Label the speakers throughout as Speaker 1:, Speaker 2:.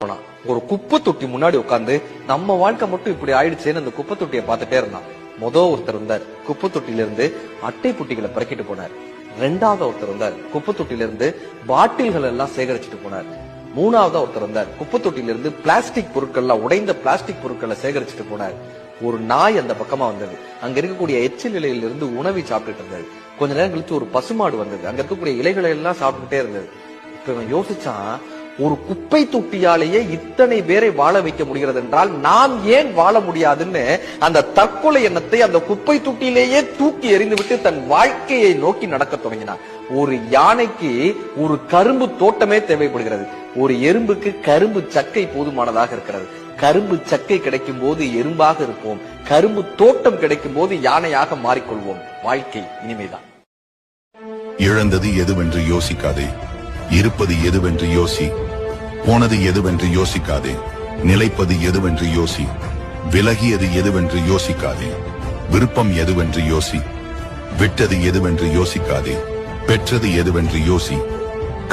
Speaker 1: ஒரு குப்பை தொட்டி முன்னாடி உட்காந்து நம்ம வாழ்க்கை மட்டும் இப்படி ஆயிடுச்சேன்னு அந்த குப்பை தொட்டியை பார்த்துட்டே இருந்தான். ஒருத்தர் இருந்தார், குப்பை தொட்டில இருந்து அட்டை புட்டிகளை பறக்கிட்டு போனார். ரெண்டாவது ஒருத்தர் இருந்தார், குப்பை தொட்டில இருந்து பாட்டில்கள் எல்லாம் சேகரிச்சுட்டு போனார். மூணாவது ஒருத்தர் இருந்தார், குப்பை தொட்டில இருந்து பிளாஸ்டிக் பொருட்கள், உடைந்த பிளாஸ்டிக் பொருட்களை சேகரிச்சுட்டு போனார். ஒரு நாய் அந்த பக்கமா வந்தது. அங்க இருக்கக்கூடிய எச்சில் இலையில இருந்து உணவை சாப்பிட்டுட்டு இருந்தது. கொஞ்ச நேரம் கழிச்சு ஒரு பசுமாடு வந்தது. அங்க இருக்கக்கூடிய இலைகளை எல்லாம் சாப்பிட்டுட்டே இருந்தது. இப்ப இவன் யோசிச்சான், ஒரு குப்பை தொட்டியாலேயே இத்தனை பேரை வாழ வைக்க முடிகிறது என்றால் நாம் ஏன் வாழ முடியாதுன்னு அந்த தற்கொலை எண்ணத்தை அந்த குப்பை தொட்டியிலேயே தூக்கி எறிந்துவிட்டு தன் வாழ்க்கையை நோக்கி நடக்க தொடங்கினார். ஒரு யானைக்கு ஒரு கரும்பு தோட்டமே தேவைப்படுகிறது, ஒரு எறும்புக்கு கரும்பு சக்கை போதுமானதாக இருக்கிறது. கரும்பு சக்கை கிடைக்கும் போது எறும்பாக இருப்போம், கரும்பு தோட்டம் கிடைக்கும் போது யானையாக மாறிக்கொள்வோம். வாழ்க்கை இனிமைதான்.
Speaker 2: இழந்தது எதுவென்று யோசிக்காதே, இருப்பது எதுவென்று யோசி. போனது எதுவென்று யோசிக்காதே, நிலைப்பது எதுவென்று யோசி. விலகியது எதுவென்று யோசிக்காதே, விருப்பம் எதுவென்று யோசி. விட்டது எதுவென்று யோசிக்காதே, பெற்றது எதுவென்று யோசி.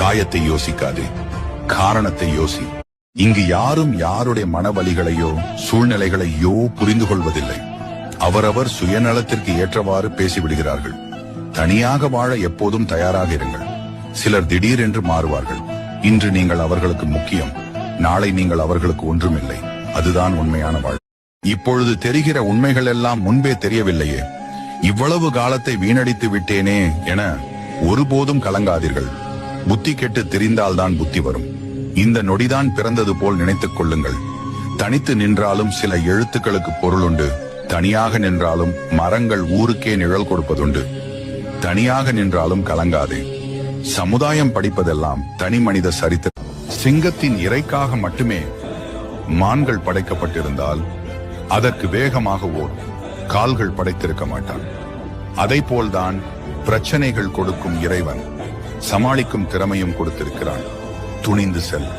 Speaker 2: காயத்தை யோசிக்காதே, காரணத்தை யோசி. இங்கு யாரும் யாருடைய மனவலிகளையோ சூழ்நிலைகளையோ புரிந்து கொள்வதில்லை. அவரவர் சுயநலத்திற்கு ஏற்றவாறு பேசிவிடுகிறார்கள். தனியாக வாழ எப்போதும் தயாராக இருங்கள். சிலர் திடீரென்று மாறுவார்கள். இன்று நீங்கள் அவர்களுக்கு முக்கியம், நாளை நீங்கள் அவர்களுக்கு ஒன்றுமில்லை. அதுதான் உண்மையான வாழ்க்கை. இப்பொழுது தெரிகிற உண்மைகள் எல்லாம் முன்பே தெரியவில்லையே, இவ்வளவு காலத்தை வீணடித்து விட்டேனே என ஒருபோதும் கலங்காதீர்கள். புத்தி கெட்டு தெரிந்தால்தான் புத்தி வரும். இந்த நொடிதான் பிறந்தது போல் நினைத்துக் கொள்ளுங்கள். தனித்து நின்றாலும் சில எழுத்துக்களுக்கு பொருள் உண்டு. தனியாக நின்றாலும் மரங்கள் ஊருக்கே நிழல் கொடுப்பதுண்டு. தனியாக நின்றாலும் கலங்காதே. சமுதாயம் படிப்பதெல்லாம் தனி மனித சரித்திரம். சிங்கத்தின் இறைக்காக மட்டுமே மான்கள் படைக்கப்பட்டிருந்தால் அதற்கு வேகமாக ஓடும் கால்கள் படைத்திருக்க மாட்டான். அதை போல்தான் பிரச்சனைகள் கொடுக்கும் இறைவன் சமாளிக்கும் திறமையும் கொடுத்திருக்கிறான். துணிந்து செல்.